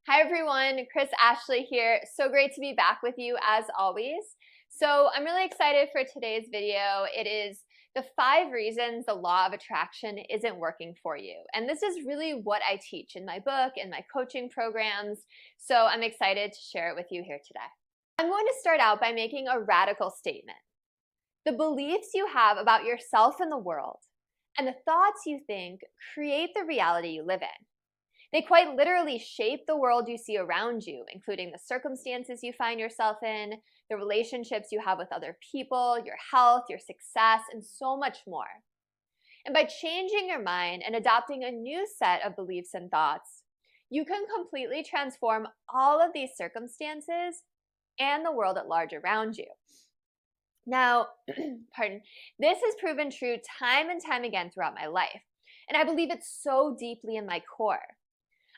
Hi everyone, Chris Ashley here. So great to be back with you as always. So I'm really excited for today's video. It is the 5 reasons the law of attraction isn't working for you. And this is really what I teach in my book and my coaching programs. So I'm excited to share it with you here today. I'm going to start out by making a radical statement. The beliefs you have about yourself and the world and the thoughts you think create the reality you live in. They quite literally shape the world you see around you, including the circumstances you find yourself in, the relationships you have with other people, your health, your success, and so much more. And by changing your mind and adopting a new set of beliefs and thoughts, you can completely transform all of these circumstances and the world at large around you. Now, this has proven true time and time again throughout my life, and I believe it so deeply in my core.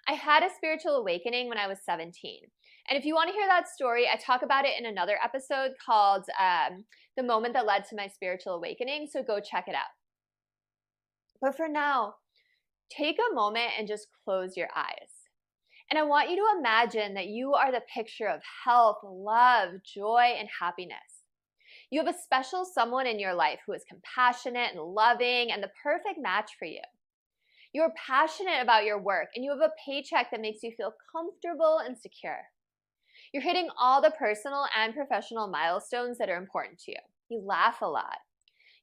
I had a spiritual awakening when I was 17. And if you want to hear that story, I talk about it in another episode called The Moment That Led to My Spiritual Awakening, so go check it out. But for now, take a moment and just close your eyes. And I want you to imagine that you are the picture of health, love, joy, and happiness. You have a special someone in your life who is compassionate and loving and the perfect match for you. You're passionate about your work and you have a paycheck that makes you feel comfortable and secure. You're hitting all the personal and professional milestones that are important to you. You laugh a lot.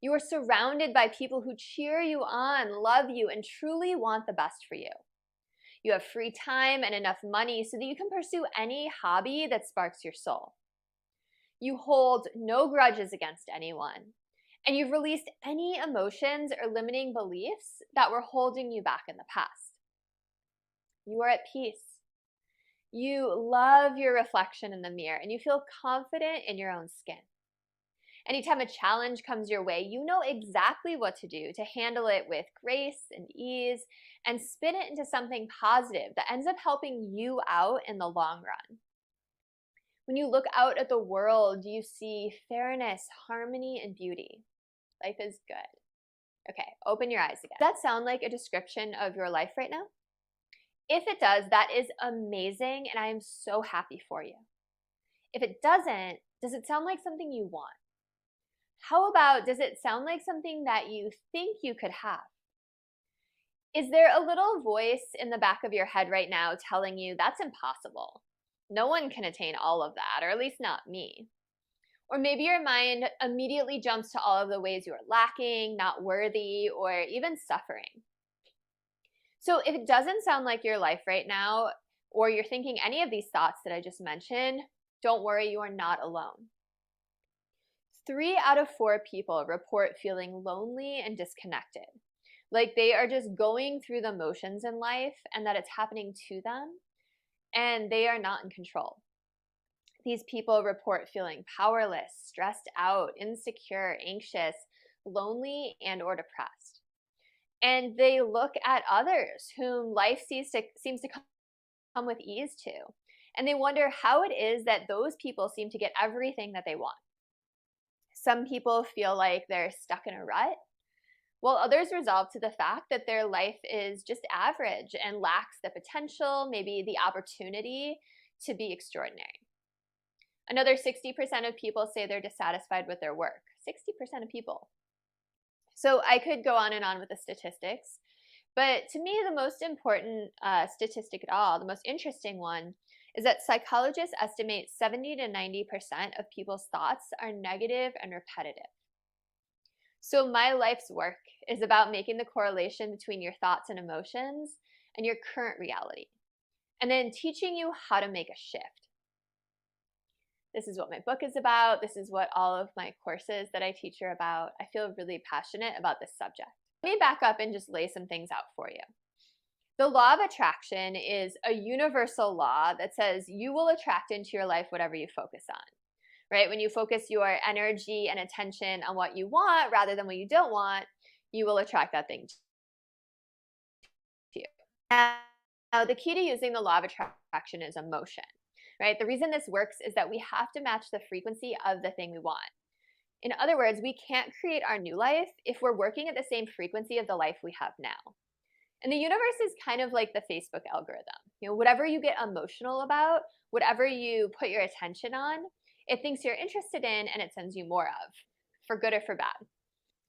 You are surrounded by people who cheer you on, love you, and truly want the best for you. You have free time and enough money so that you can pursue any hobby that sparks your soul. You hold no grudges against anyone. And you've released any emotions or limiting beliefs that were holding you back in the past. You are at peace. You love your reflection in the mirror and you feel confident in your own skin. Anytime a challenge comes your way, you know exactly what to do to handle it with grace and ease and spin it into something positive that ends up helping you out in the long run. When you look out at the world, you see fairness, harmony, and beauty. Life is good. Okay, open your eyes again. Does that sound like a description of your life right now? If it does, that is amazing, and I am so happy for you. If it doesn't, does it sound like something you want? How about, does it sound like something that you think you could have? Is there a little voice in the back of your head right now telling you that's impossible? No one can attain all of that, or at least not me. Or maybe your mind immediately jumps to all of the ways you are lacking, not worthy, or even suffering. So if it doesn't sound like your life right now, or you're thinking any of these thoughts that I just mentioned, don't worry, you are not alone. 3 out of 4 people report feeling lonely and disconnected, like they are just going through the motions in life and that it's happening to them, and they are not in control. These people report feeling powerless, stressed out, insecure, anxious, lonely, and or depressed. And they look at others whom life seems to come with ease to. And they wonder how it is that those people seem to get everything that they want. Some people feel like they're stuck in a rut, while others resolve to the fact that their life is just average and lacks the potential, maybe the opportunity to be extraordinary. Another 60% of people say they're dissatisfied with their work. 60% of people. So I could go on and on with the statistics, but to me the most important statistic at all, the most interesting one, is that psychologists estimate 70 to 90% of people's thoughts are negative and repetitive. So my life's work is about making the correlation between your thoughts and emotions and your current reality, and then teaching you how to make a shift. This is what my book is about. This is what all of my courses that I teach are about. I feel really passionate about this subject. Let me back up and just lay some things out for you. The law of attraction is a universal law that says you will attract into your life whatever you focus on, right? When you focus your energy and attention on what you want rather than what you don't want, you will attract that thing to you. Now, the key to using the law of attraction is emotion. Right? The reason this works is that we have to match the frequency of the thing we want. In other words, we can't create our new life if we're working at the same frequency of the life we have now. And the universe is kind of like the Facebook algorithm. Whatever you get emotional about, whatever you put your attention on, it thinks you're interested in and it sends you more of, for good or for bad.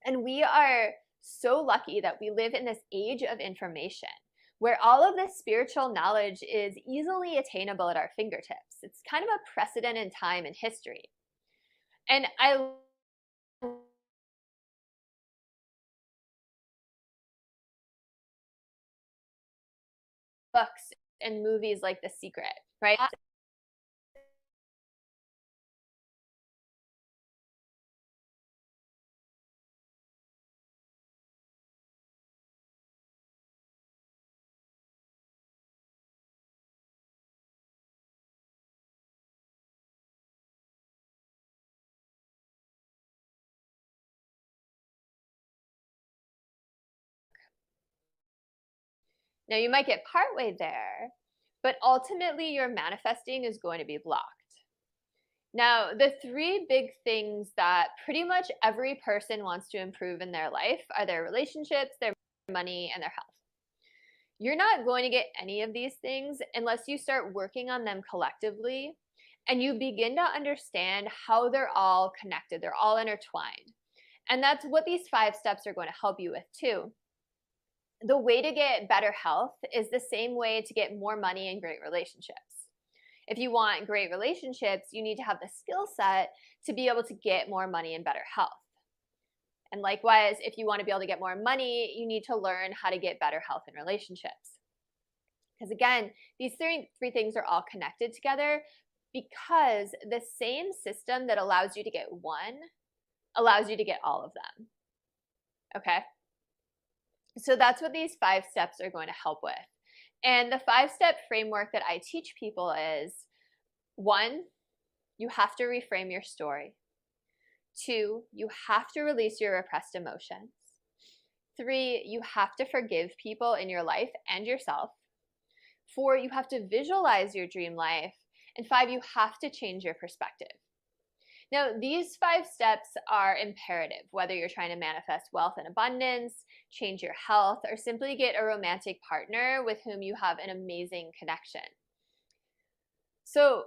And we are so lucky that we live in this age of information where all of this spiritual knowledge is easily attainable at our fingertips. It's kind of a precedent in time and history. And I books and movies like The Secret, right? Now you might get partway there, but ultimately your manifesting is going to be blocked. Now, the three big things that pretty much every person wants to improve in their life are their relationships, their money, and their health. You're not going to get any of these things unless you start working on them collectively and you begin to understand how they're all connected. They're all intertwined. And that's what these 5 steps are going to help you with too. The way to get better health is the same way to get more money and great relationships. If you want great relationships, you need to have the skill set to be able to get more money and better health. And likewise, if you want to be able to get more money, you need to learn how to get better health and relationships. Because again, these three things are all connected together because the same system that allows you to get one allows you to get all of them. Okay? So that's what these 5 steps are going to help with. And the 5-step framework that I teach people is 1, you have to reframe your story. 2, you have to release your repressed emotions. 3, you have to forgive people in your life and yourself. 4, you have to visualize your dream life. And 5, you have to change your perspective. Now, these 5 steps are imperative, whether you're trying to manifest wealth and abundance, change your health, or simply get a romantic partner with whom you have an amazing connection. So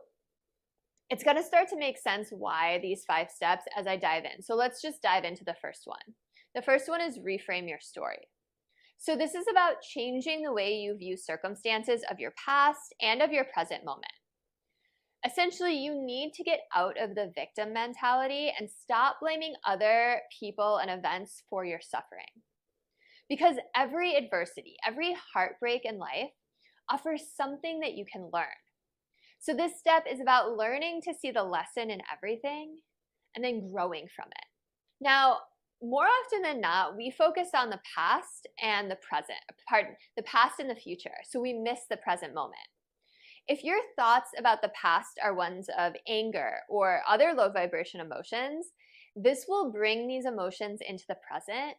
it's going to start to make sense why these 5 steps as I dive in. So let's just dive into the first one. The first one is reframe your story. So this is about changing the way you view circumstances of your past and of your present moment. Essentially, you need to get out of the victim mentality and stop blaming other people and events for your suffering. Because every adversity, every heartbreak in life offers something that you can learn. So this step is about learning to see the lesson in everything and then growing from it. Now, more often than not, we focus on the past and the the past and the future. So we miss the present moment. If your thoughts about the past are ones of anger or other low vibration emotions, this will bring these emotions into the present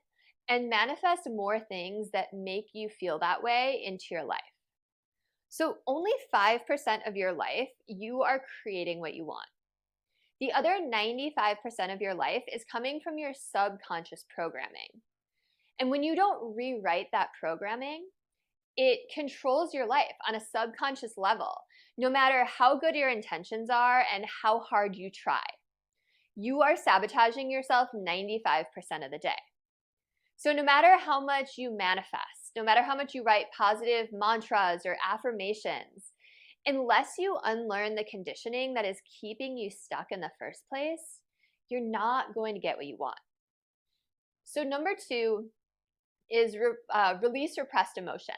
and manifest more things that make you feel that way into your life. So only 5% of your life, you are creating what you want. The other 95% of your life is coming from your subconscious programming. And when you don't rewrite that programming, it controls your life on a subconscious level, no matter how good your intentions are and how hard you try. You are sabotaging yourself 95% of the day. So no matter how much you manifest, no matter how much you write positive mantras or affirmations, unless you unlearn the conditioning that is keeping you stuck in the first place, you're not going to get what you want. So number 2 is release repressed emotions.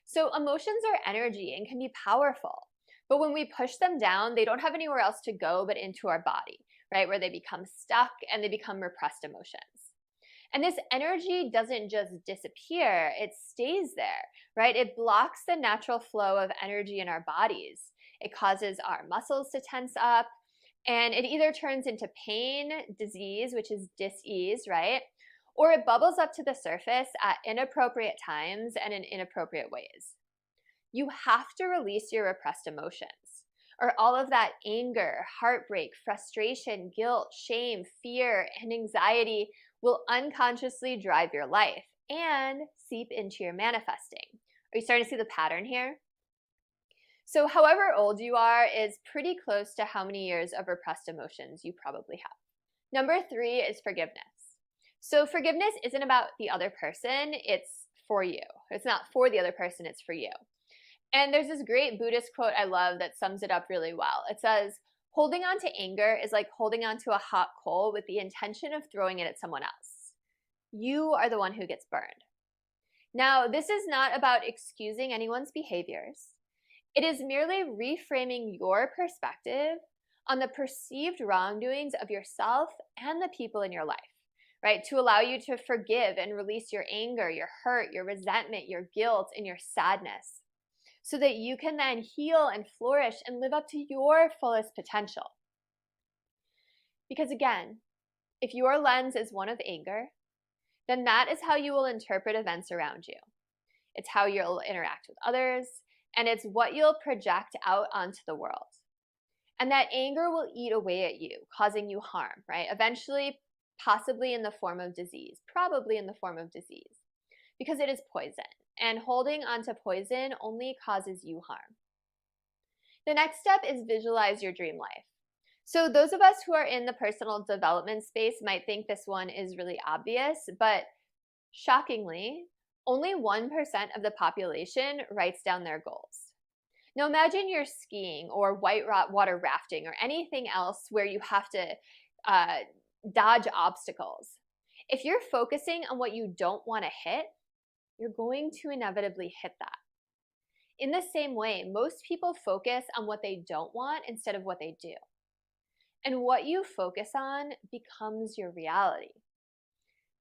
So emotions are energy and can be powerful, but when we push them down, they don't have anywhere else to go but into our body, right? Where they become stuck and they become repressed emotions. And this energy doesn't just disappear, it stays there, right? It blocks the natural flow of energy in our bodies. It causes our muscles to tense up, and it either turns into pain, disease, which is dis-ease, right? Or it bubbles up to the surface at inappropriate times and in inappropriate ways. You have to release your repressed emotions, or all of that anger, heartbreak, frustration, guilt, shame, fear, and anxiety will unconsciously drive your life, and seep into your manifesting. Are you starting to see the pattern here? So however old you are is pretty close to how many years of repressed emotions you probably have. Number 3 is forgiveness. So forgiveness isn't about the other person, it's for you. It's not for the other person, it's for you. And there's this great Buddhist quote I love that sums it up really well. It says, holding on to anger is like holding on to a hot coal with the intention of throwing it at someone else. You are the one who gets burned. Now, this is not about excusing anyone's behaviors. It is merely reframing your perspective on the perceived wrongdoings of yourself and the people in your life, right? To allow you to forgive and release your anger, your hurt, your resentment, your guilt, and your sadness, so that you can then heal and flourish and live up to your fullest potential. Because again, if your lens is one of anger, then that is how you will interpret events around you. It's how you'll interact with others, and it's what you'll project out onto the world. And that anger will eat away at you, causing you harm, right? Eventually, possibly in the form of disease, probably in the form of disease, because it is poison, and holding onto poison only causes you harm. The next step is visualize your dream life. So those of us who are in the personal development space might think this one is really obvious, but shockingly, only 1% of the population writes down their goals. Now imagine you're skiing or whitewater rafting or anything else where you have to dodge obstacles. If you're focusing on what you don't want to hit, you're going to inevitably hit that. In the same way, most people focus on what they don't want instead of what they do. And what you focus on becomes your reality,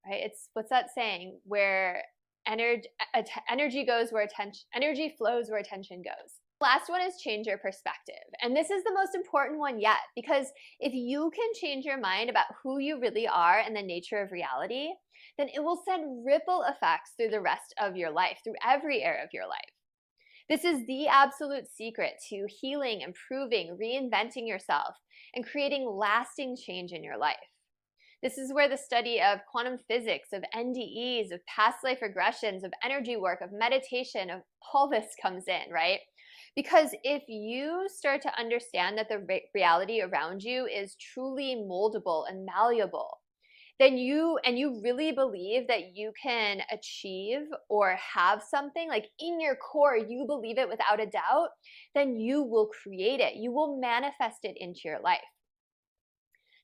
right? It's, what's that saying, where energy goes where energy flows where attention goes. Last one is change your perspective. And this is the most important one yet, because if you can change your mind about who you really are and the nature of reality, then it will send ripple effects through the rest of your life, through every area of your life. This is the absolute secret to healing, improving, reinventing yourself, and creating lasting change in your life. This is where the study of quantum physics, of NDEs, of past life regressions, of energy work, of meditation, of all this comes in, right? Because if you start to understand that the reality around you is truly moldable and malleable, then you really believe that you can achieve or have something, like in your core, you believe it without a doubt, then you will create it. You will manifest it into your life.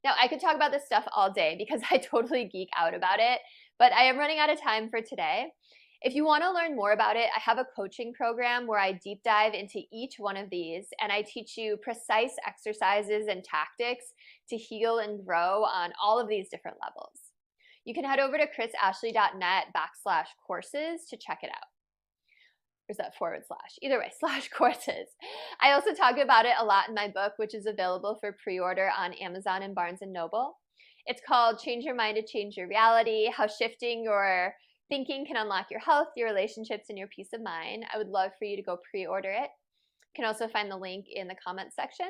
Now, I could talk about this stuff all day because I totally geek out about it, but I am running out of time for today. If you want to learn more about it, I have a coaching program where I deep dive into each one of these, and I teach you precise exercises and tactics to heal and grow on all of these different levels. You can head over to chrisashley.net/courses to check it out. Or is that /? Either way, /courses. I also talk about it a lot in my book, which is available for pre-order on Amazon and Barnes & Noble. It's called Change Your Mind to Change Your Reality, How Shifting Your Thinking Can Unlock Your Health, Your Relationships, and Your Peace of Mind. I would love for you to go pre-order it. You can also find the link in the comments section.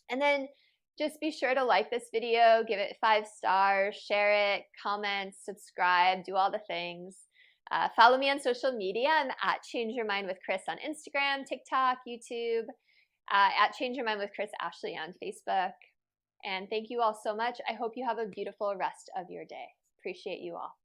And then just be sure to like this video, give it 5 stars, share it, comment, subscribe, do all the things. Follow me on social media. I'm at Change Your Mind with Chris on Instagram, TikTok, YouTube, at Change Your Mind with Chris Ashley on Facebook. And thank you all so much. I hope you have a beautiful rest of your day. Appreciate you all.